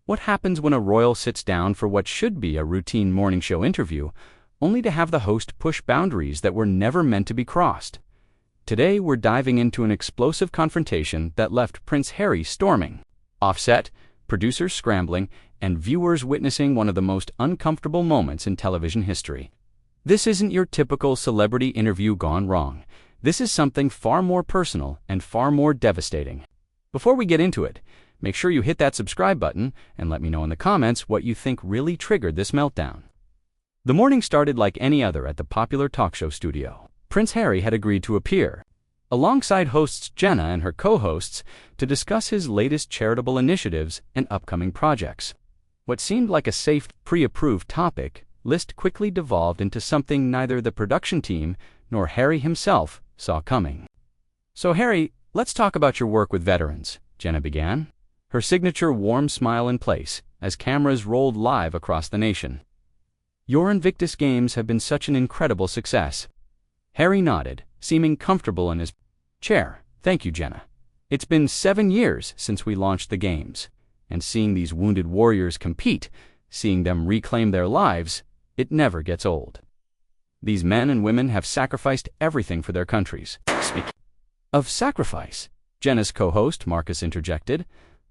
What happens when a royal sits down for what should be a routine morning show interview, only to have the host push boundaries that were never meant to be crossed? Today, we're diving into an explosive confrontation that left Prince Harry storming, offset, producers scrambling, and viewers witnessing one of the most uncomfortable moments in television history. This isn't your typical celebrity interview gone wrong. This is something far more personal and far more devastating. Before we get into it, make sure you hit that subscribe button and let me know in the comments what you think really triggered this meltdown. The morning started like any other at the popular talk show studio. Prince Harry had agreed to appear, alongside hosts Jenna and her co-hosts, to discuss his latest charitable initiatives and upcoming projects. What seemed like a safe, pre-approved topic list quickly devolved into something neither the production team nor Harry himself saw coming. "So Harry, let's talk about your work with veterans," Jenna began, her signature warm smile in place as cameras rolled live across the nation. "Your Invictus Games have been such an incredible success." Harry nodded, seeming comfortable in his chair. "Thank you, Jenna. It's been 7 years since we launched the games, and seeing these wounded warriors compete, seeing them reclaim their lives, it never gets old. These men and women have sacrificed everything for their countries." Speaking of sacrifice, Jenna's co-host Marcus interjected,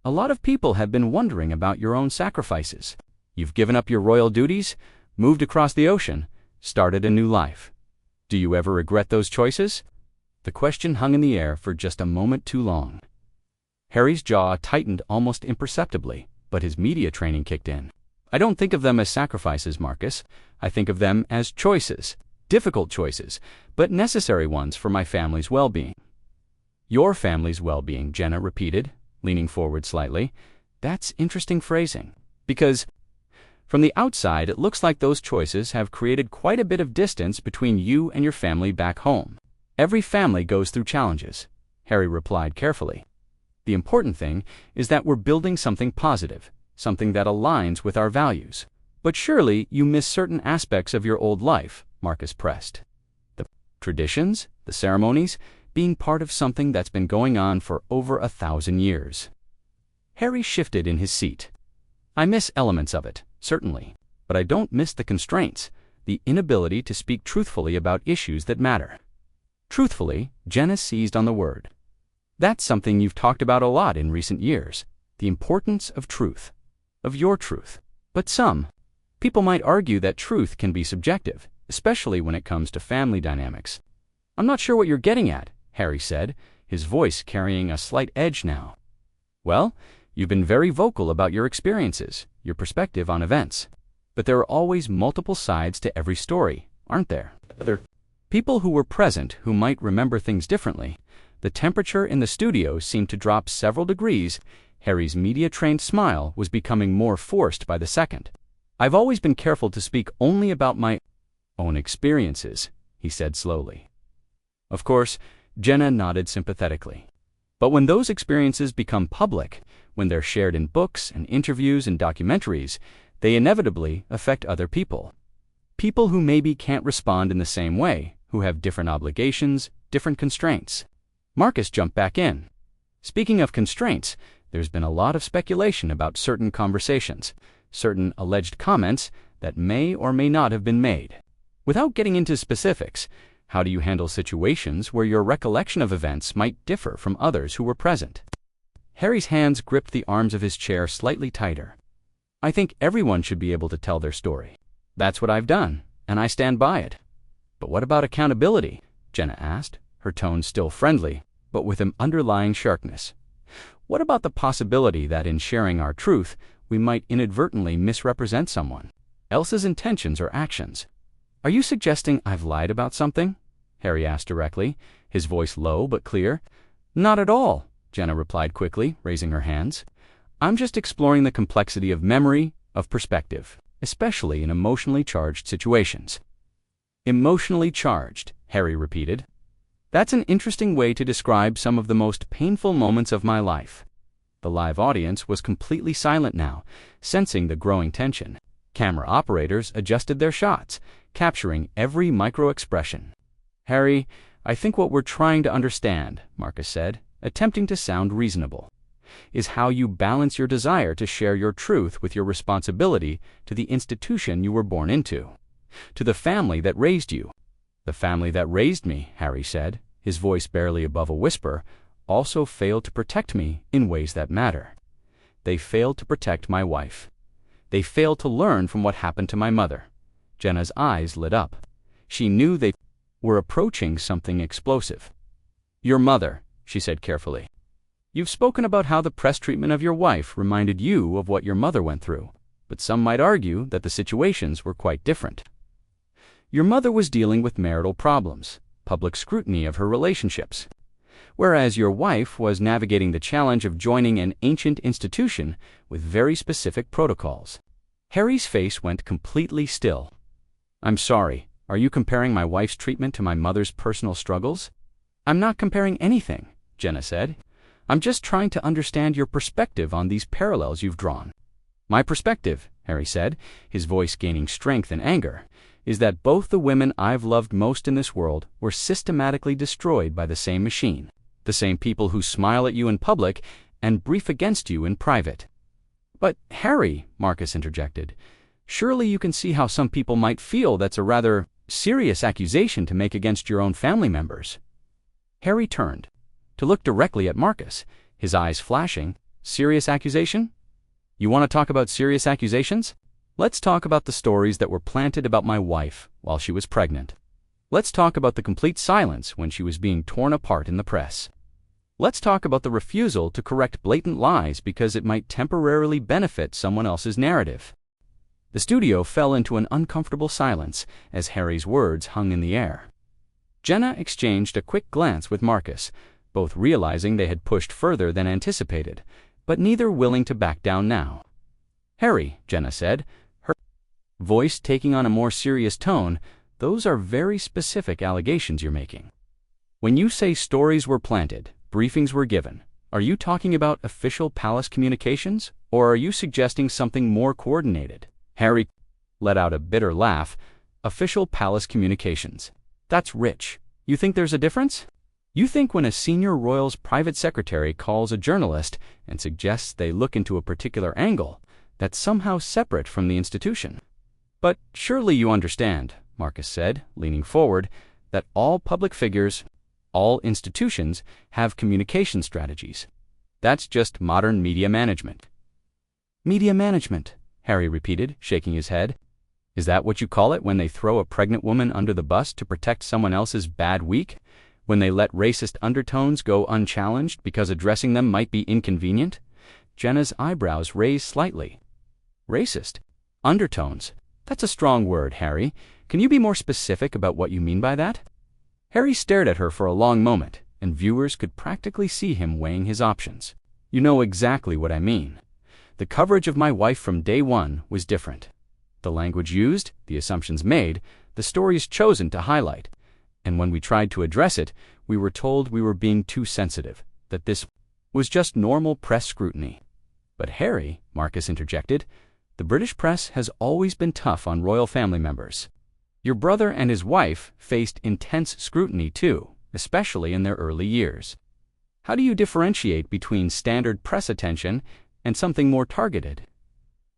"a lot of people have been wondering about your own sacrifices. You've given up your royal duties, moved across the ocean, started a new life. Do you ever regret those choices?" The question hung in the air for just a moment too long. Harry's jaw tightened almost imperceptibly, but his media training kicked in. "I don't think of them as sacrifices, Marcus. I think of them as choices. Difficult choices, but necessary ones for my family's well-being." "Your family's well-being," Jenna repeated, leaning forward slightly. "That's interesting phrasing, because from the outside it looks like those choices have created quite a bit of distance between you and your family back home." "Every family goes through challenges," Harry replied carefully. "The important thing is that we're building something positive, something that aligns with our values." "But surely you miss certain aspects of your old life," Marcus pressed. "The traditions, the ceremonies, being part of something that's been going on for over 1,000 years. Harry shifted in his seat. "I miss elements of it, certainly, but I don't miss the constraints, the inability to speak truthfully about issues that matter." Truthfully, Jenna seized on the word. "That's something you've talked about a lot in recent years, the importance of truth, of your truth. But some people might argue that truth can be subjective, especially when it comes to family dynamics." "I'm not sure what you're getting at," Harry said, his voice carrying a slight edge now. "Well, you've been very vocal about your experiences, your perspective on events. But there are always multiple sides to every story, aren't there? Other people who were present who might remember things differently." The temperature in the studio seemed to drop several degrees. Harry's media-trained smile was becoming more forced by the second. "I've always been careful to speak only about my own experiences," he said slowly. Of course, Jenna nodded sympathetically. "But when those experiences become public, when they're shared in books and interviews and documentaries, they inevitably affect other people. People who maybe can't respond in the same way, who have different obligations, different constraints." Marcus jumped back in. "Speaking of constraints, there's been a lot of speculation about certain conversations, certain alleged comments that may or may not have been made. Without getting into specifics, how do you handle situations where your recollection of events might differ from others who were present?" Harry's hands gripped the arms of his chair slightly tighter. "I think everyone should be able to tell their story. That's what I've done, and I stand by it." "But what about accountability?" Jenna asked, her tone still friendly, but with an underlying sharpness. "What about the possibility that in sharing our truth, we might inadvertently misrepresent someone else's intentions or actions?" "Are you suggesting I've lied about something?" Harry asked directly, his voice low but clear. "Not at all," Jenna replied quickly, raising her hands. "I'm just exploring the complexity of memory, of perspective, especially in emotionally charged situations." "Emotionally charged," Harry repeated. "That's an interesting way to describe some of the most painful moments of my life." The live audience was completely silent now, sensing the growing tension. Camera operators adjusted their shots, capturing every micro-expression. "Harry, I think what we're trying to understand," Marcus said, attempting to sound reasonable. is how you balance your desire to share your truth with your responsibility to the institution you were born into, to the family that raised you. The family that raised me, Harry said, his voice barely above a whisper, also failed to protect me in ways that matter. They failed to protect my wife. They failed to learn from what happened to my mother. Jenna's eyes lit up. She knew they were approaching something explosive. Your mother, she said carefully. You've spoken about how the press treatment of your wife reminded you of what your mother went through, but some might argue that the situations were quite different. Your mother was dealing with marital problems, public scrutiny of her relationships, whereas your wife was navigating the challenge of joining an ancient institution with very specific protocols. Harry's face went completely still. I'm sorry, are you comparing my wife's treatment to my mother's personal struggles? I'm not comparing anything, Jenna said. I'm just trying to understand your perspective on these parallels you've drawn. My perspective, Harry said, his voice gaining strength and anger, is that both the women I've loved most in this world were systematically destroyed by the same machine, the same people who smile at you in public and brief against you in private. But, Harry, Marcus interjected, surely you can see how some people might feel that's a rather serious accusation to make against your own family members. Harry turned, to look directly at Marcus, his eyes flashing. Serious accusation? You want to talk about serious accusations? Let's talk about the stories that were planted about my wife while she was pregnant. Let's talk about the complete silence when she was being torn apart in the press. Let's talk about the refusal to correct blatant lies because it might temporarily benefit someone else's narrative. The studio fell into an uncomfortable silence as Harry's words hung in the air. Jenna exchanged a quick glance with Marcus, both realizing they had pushed further than anticipated, but neither willing to back down now. Harry, Jenna said, her voice taking on a more serious tone, those are very specific allegations you're making. When you say stories were planted, briefings were given, are you talking about official palace communications, or are you suggesting something more coordinated? Harry let out a bitter laugh. Official palace communications. That's rich. You think there's a difference? You think when a senior royal's private secretary calls a journalist and suggests they look into a particular angle, that's somehow separate from the institution. But surely you understand, Marcus said, leaning forward, that all public figures, all institutions, have communication strategies. That's just modern media management. Media management, Harry repeated, shaking his head. Is that what you call it when they throw a pregnant woman under the bus to protect someone else's bad week? When they let racist undertones go unchallenged because addressing them might be inconvenient? Jenna's eyebrows raised slightly. Racist? Undertones? That's a strong word, Harry. Can you be more specific about what you mean by that? Harry stared at her for a long moment, and viewers could practically see him weighing his options. You know exactly what I mean. The coverage of my wife from day one was different. The language used, the assumptions made, the stories chosen to highlight. And when we tried to address it, we were told we were being too sensitive, that this was just normal press scrutiny. But Harry, Marcus interjected, the British press has always been tough on royal family members. Your brother and his wife faced intense scrutiny too, especially in their early years. How do you differentiate between standard press attention and something more targeted?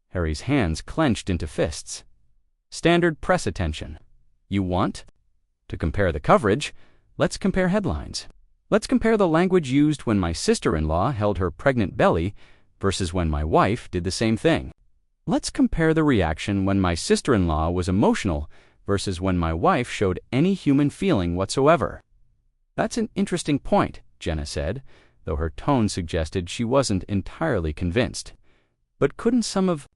Harry's hands clenched into fists. Standard press attention. You want? To compare the coverage, let's compare headlines. Let's compare the language used when my sister-in-law held her pregnant belly versus when my wife did the same thing. Let's compare the reaction when my sister-in-law was emotional versus when my wife showed any human feeling whatsoever. That's an interesting point, Jenna said, though her tone suggested she wasn't entirely convinced. But couldn't some of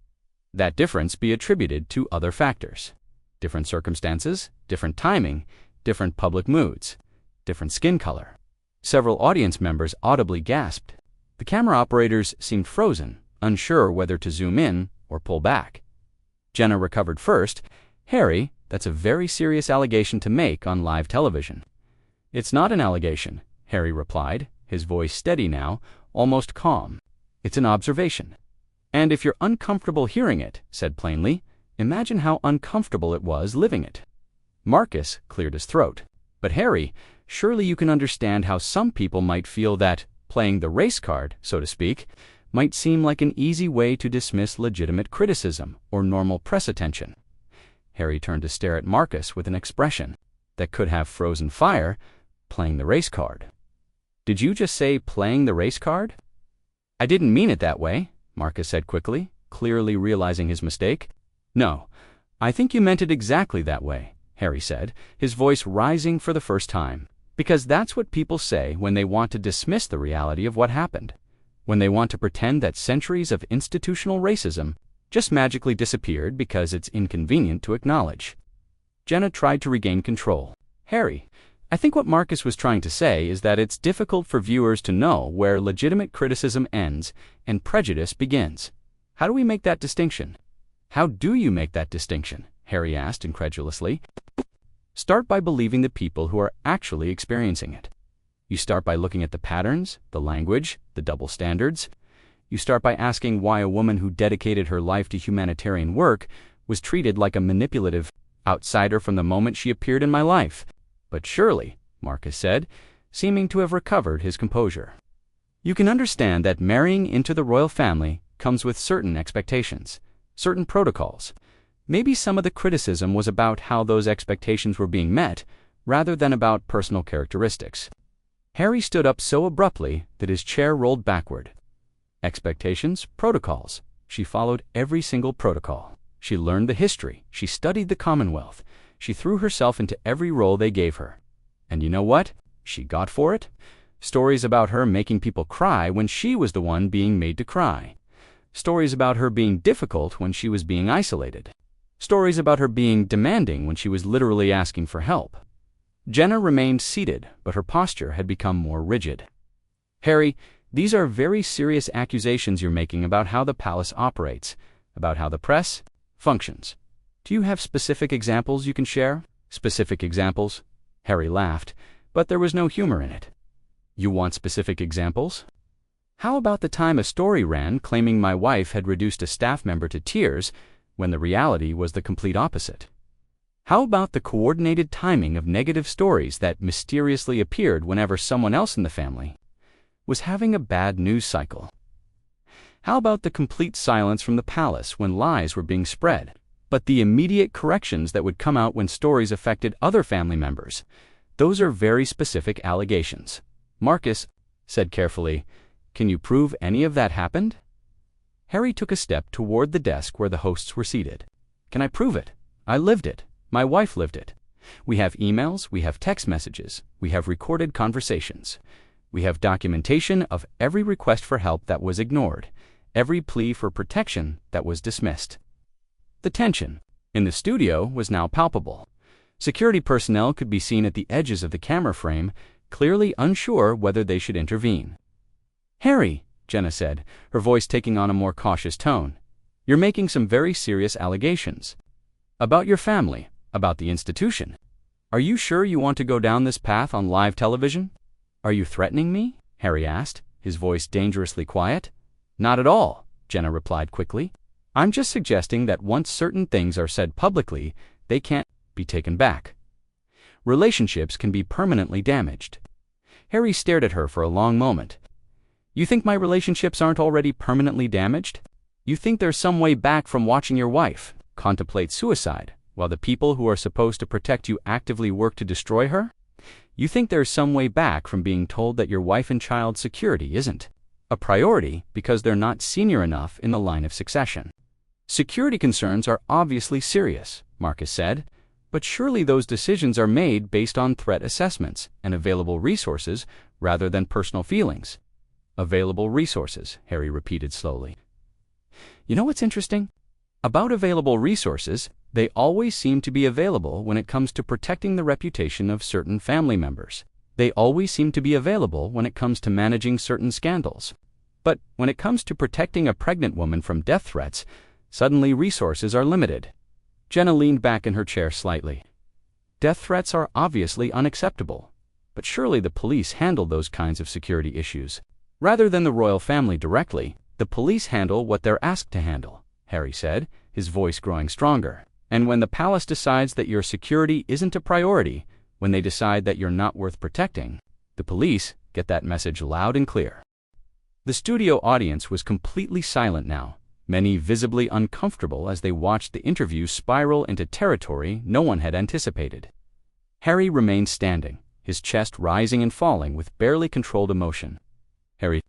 that difference be attributed to other factors? Different circumstances, different timing, different public moods, different skin color. Several audience members audibly gasped. The camera operators seemed frozen, unsure whether to zoom in or pull back. Jenna recovered first. Harry, that's a very serious allegation to make on live television. It's not an allegation, Harry replied, his voice steady now, almost calm. It's an observation. And if you're uncomfortable hearing it, said plainly, imagine how uncomfortable it was living it. Marcus cleared his throat. But Harry, surely you can understand how some people might feel that, playing the race card, so to speak, might seem like an easy way to dismiss legitimate criticism or normal press attention. Harry turned to stare at Marcus with an expression that could have frozen fire. Playing the race card. Did you just say playing the race card? I didn't mean it that way, Marcus said quickly, clearly realizing his mistake. No, I think you meant it exactly that way, Harry said, his voice rising for the first time, because that's what people say when they want to dismiss the reality of what happened, when they want to pretend that centuries of institutional racism just magically disappeared because it's inconvenient to acknowledge. Jenna tried to regain control. Harry, I think what Marcus was trying to say is that it's difficult for viewers to know where legitimate criticism ends and prejudice begins. How do we make that distinction? How do you make that distinction? Harry asked incredulously. Start by believing the people who are actually experiencing it. You start by looking at the patterns, the language, the double standards. You start by asking why a woman who dedicated her life to humanitarian work was treated like a manipulative outsider from the moment she appeared in my life. But surely, Marcus said, seeming to have recovered his composure, you can understand that marrying into the royal family comes with certain expectations, certain protocols. Maybe some of the criticism was about how those expectations were being met, rather than about personal characteristics. Harry stood up so abruptly that his chair rolled backward. Expectations, protocols. She followed every single protocol. She learned the history. She studied the Commonwealth. She threw herself into every role they gave her. And you know what she got for it? Stories about her making people cry when she was the one being made to cry. Stories about her being difficult when she was being isolated. Stories about her being demanding when she was literally asking for help. Jenna remained seated, but her posture had become more rigid. Harry, these are very serious accusations you're making about how the palace operates, about how the press functions. Do you have specific examples you can share? Specific examples? Harry laughed, but there was no humor in it. You want specific examples? How about the time a story ran claiming my wife had reduced a staff member to tears when the reality was the complete opposite? How about the coordinated timing of negative stories that mysteriously appeared whenever someone else in the family was having a bad news cycle? How about the complete silence from the palace when lies were being spread, but the immediate corrections that would come out when stories affected other family members? Those are very specific allegations. Marcus said carefully, "Can you prove any of that happened?" Harry took a step toward the desk where the hosts were seated. "Can I prove it? I lived it. My wife lived it. We have emails, we have text messages, we have recorded conversations. We have documentation of every request for help that was ignored, every plea for protection that was dismissed." The tension in the studio was now palpable. Security personnel could be seen at the edges of the camera frame, clearly unsure whether they should intervene. "Harry," Jenna said, her voice taking on a more cautious tone, "you're making some very serious allegations. About your family, about the institution. Are you sure you want to go down this path on live television?" "Are you threatening me?" Harry asked, his voice dangerously quiet. "Not at all," Jenna replied quickly. "I'm just suggesting that once certain things are said publicly, they can't be taken back. Relationships can be permanently damaged." Harry stared at her for a long moment. "You think my relationships aren't already permanently damaged? You think there's some way back from watching your wife contemplate suicide while the people who are supposed to protect you actively work to destroy her? You think there's some way back from being told that your wife and child's security isn't a priority because they're not senior enough in the line of succession? Security concerns are obviously serious," Marcus said, "but surely those decisions are made based on threat assessments and available resources rather than personal feelings." "Available resources," Harry repeated slowly. "You know what's interesting? About available resources, they always seem to be available when it comes to protecting the reputation of certain family members. They always seem to be available when it comes to managing certain scandals. But when it comes to protecting a pregnant woman from death threats, suddenly resources are limited." Jenna leaned back in her chair slightly. "Death threats are obviously unacceptable, but surely the police handle those kinds of security issues. Rather than the royal family directly, the police handle what they're asked to handle," Harry said, his voice growing stronger. "And when the palace decides that your security isn't a priority, when they decide that you're not worth protecting, The police get that message loud and clear. The studio audience was completely silent now, many visibly uncomfortable as they watched the interview spiral into territory no one had anticipated. Harry remained standing, his chest rising and falling with barely controlled emotion. "Harry,"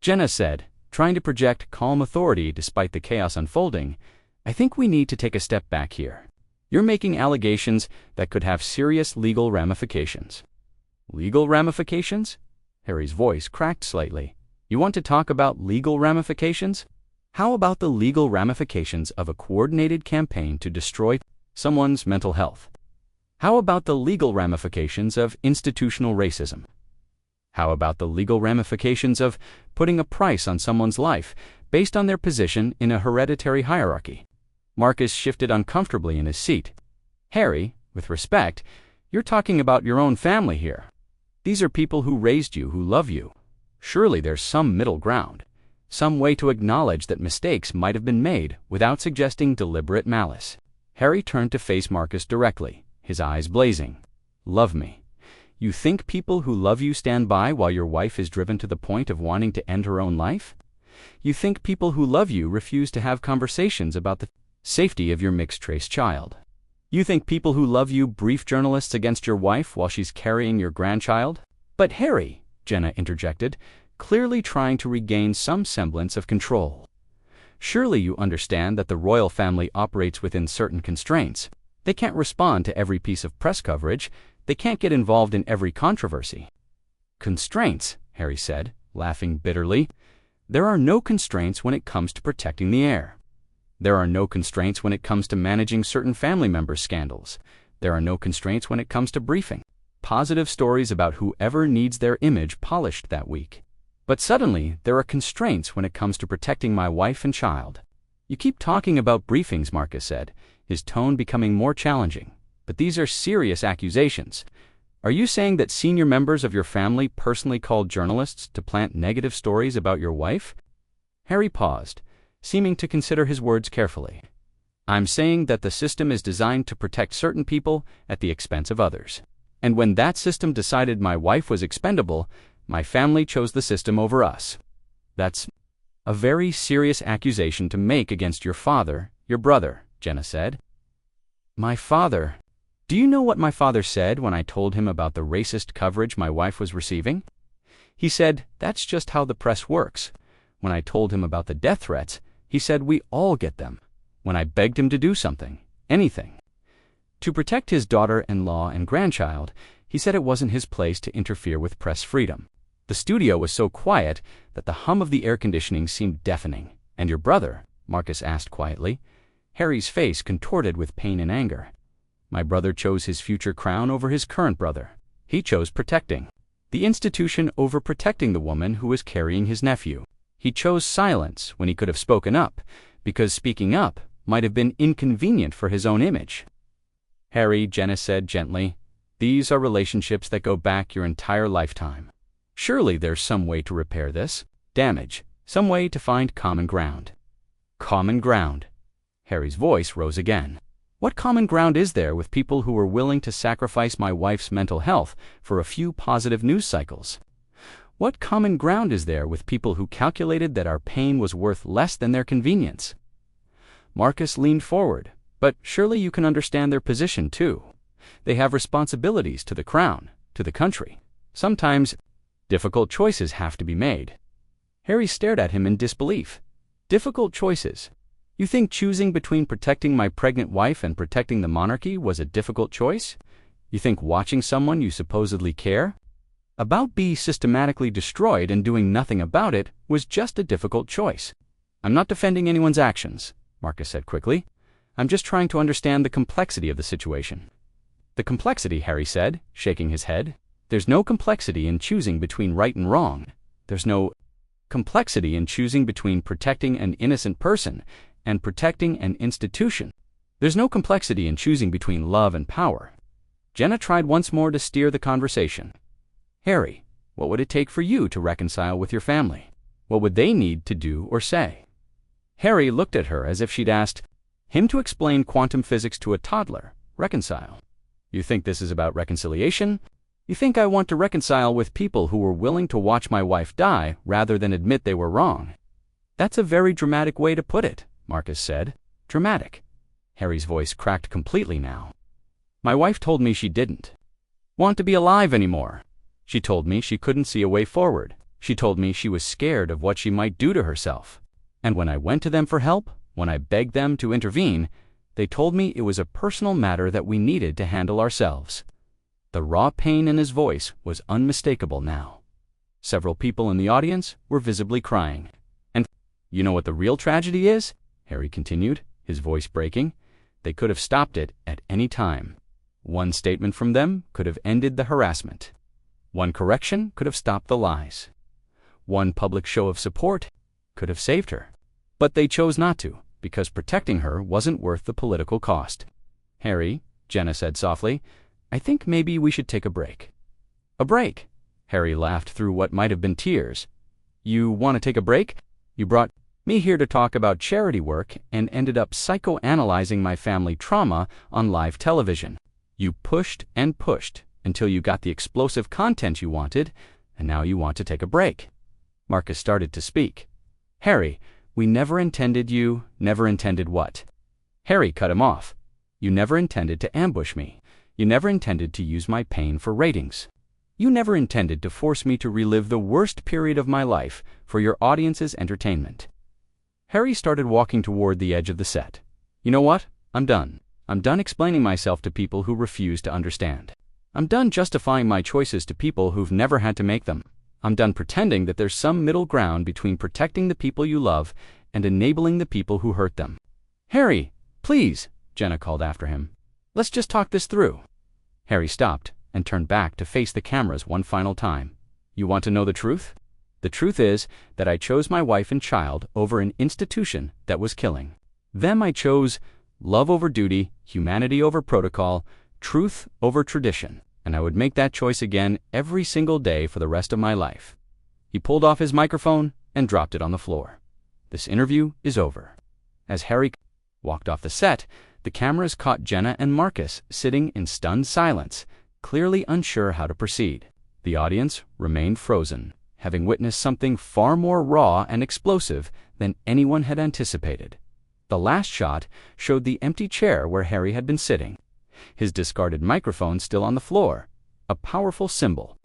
Jenna said, trying to project calm authority despite the chaos unfolding, "I think we need to take a step back here. You're making allegations that could have serious legal ramifications." "Legal ramifications?" Harry's voice cracked slightly. "You want to talk about legal ramifications? How about the legal ramifications of a coordinated campaign to destroy someone's mental health? How about the legal ramifications of institutional racism? How about the legal ramifications of putting a price on someone's life based on their position in a hereditary hierarchy?" Marcus shifted uncomfortably in his seat. "Harry, with respect, you're talking about your own family here. These are people who raised you, who love you. Surely there's some middle ground, some way to acknowledge that mistakes might have been made without suggesting deliberate malice." Harry turned to face Marcus directly, his eyes blazing. "Love me. You think people who love you stand by while your wife is driven to the point of wanting to end her own life? You think people who love you refuse to have conversations about the safety of your mixed-race child? You think people who love you brief journalists against your wife while she's carrying your grandchild?" "But Harry," Jenna interjected, clearly trying to regain some semblance of control, "surely you understand that the royal family operates within certain constraints. They can't respond to every piece of press coverage. They can't get involved in every controversy." "Constraints," Harry said, laughing bitterly. "There are no constraints when it comes to protecting the heir. There are no constraints when it comes to managing certain family members' scandals. There are no constraints when it comes to briefing positive stories about whoever needs their image polished that week. But suddenly, there are constraints when it comes to protecting my wife and child." "You keep talking about briefings," Marcus said, his tone becoming more challenging. "But these are serious accusations. Are you saying that senior members of your family personally called journalists to plant negative stories about your wife?" Harry paused, seeming to consider his words carefully. "I'm saying that the system is designed to protect certain people at the expense of others. And when that system decided my wife was expendable, my family chose the system over us. That's a very serious accusation to make against your father, your brother," Jenna said. "My father? Do you know what my father said when I told him about the racist coverage my wife was receiving? He said, that's just how the press works. When I told him about the death threats, he said we all get them. When I begged him to do something, anything, to protect his daughter-in-law and grandchild, he said it wasn't his place to interfere with press freedom. The studio was so quiet that the hum of the air conditioning seemed deafening. And your brother?" Marcus asked quietly. Harry's face contorted with pain and anger. "My brother chose his future crown over his current brother. He chose protecting the institution over protecting the woman who was carrying his nephew. He chose silence when he could have spoken up, because speaking up might have been inconvenient for his own image." "Harry," Jenna said gently, "these are relationships that go back your entire lifetime. Surely there's some way to repair this damage, some way to find common ground." "Common ground?" Harry's voice rose again. "What common ground is there with people who were willing to sacrifice my wife's mental health for a few positive news cycles? What common ground is there with people who calculated that our pain was worth less than their convenience?" Marcus leaned forward. "But surely you can understand their position too. They have responsibilities to the crown, to the country. Sometimes difficult choices have to be made." Harry stared at him in disbelief. "Difficult choices? You think choosing between protecting my pregnant wife and protecting the monarchy was a difficult choice? You think watching someone you supposedly care about be systematically destroyed and doing nothing about it was just a difficult choice?" "I'm not defending anyone's actions," Marcus said quickly. "I'm just trying to understand the complexity of the situation." "The complexity," Harry said, shaking his head. "There's no complexity in choosing between right and wrong. There's no complexity in choosing between protecting an innocent person and protecting an institution. There's no complexity in choosing between love and power." Jenna tried once more to steer the conversation. "Harry, what would it take for you to reconcile with your family? What would they need to do or say?" Harry looked at her as if she'd asked him to explain quantum physics to a toddler. "Reconcile? You think this is about reconciliation?" You think I want to reconcile with people who were willing to watch my wife die rather than admit they were wrong? That's a very dramatic way to put it, Marcus said. Dramatic. Harry's voice cracked completely now. My wife told me she didn't want to be alive anymore. She told me she couldn't see a way forward. She told me she was scared of what she might do to herself. And when I went to them for help, when I begged them to intervene, they told me it was a personal matter that we needed to handle ourselves. The raw pain in his voice was unmistakable now. Several people in the audience were visibly crying. And you know what the real tragedy is? Harry continued, his voice breaking. They could have stopped it at any time. One statement from them could have ended the harassment. One correction could have stopped the lies. One public show of support could have saved her. But they chose not to, because protecting her wasn't worth the political cost. Harry, Jenna said softly, I think maybe we should take a break. A break? Harry laughed through what might have been tears. You want to take a break? You brought me here to talk about charity work and ended up psychoanalyzing my family trauma on live television. You pushed and pushed until you got the explosive content you wanted, and now you want to take a break. Marcus started to speak. Harry, we never intended you. Never intended what? Harry cut him off. You never intended to ambush me. You never intended to use my pain for ratings. You never intended to force me to relive the worst period of my life for your audience's entertainment. Harry started walking toward the edge of the set. You know what? I'm done. I'm done explaining myself to people who refuse to understand. I'm done justifying my choices to people who've never had to make them. I'm done pretending that there's some middle ground between protecting the people you love and enabling the people who hurt them. Harry, please, Jenna called after him. Let's just talk this through. Harry stopped and turned back to face the cameras one final time. You want to know the truth? The truth is that I chose my wife and child over an institution that was killing them. I chose love over duty, humanity over protocol, truth over tradition, and I would make that choice again every single day for the rest of my life. He pulled off his microphone and dropped it on the floor. This interview is over. As Harry walked off the set, the cameras caught Jenna and Marcus sitting in stunned silence, clearly unsure how to proceed. The audience remained frozen, having witnessed something far more raw and explosive than anyone had anticipated. The last shot showed the empty chair where Harry had been sitting, his discarded microphone still on the floor, a powerful symbol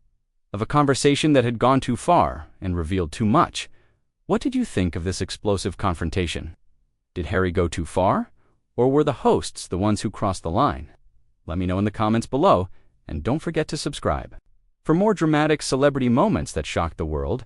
of a conversation that had gone too far and revealed too much. What did you think of this explosive confrontation? Did Harry go too far? Or were the hosts the ones who crossed the line? Let me know in the comments below, and don't forget to subscribe. For more dramatic celebrity moments that shocked the world,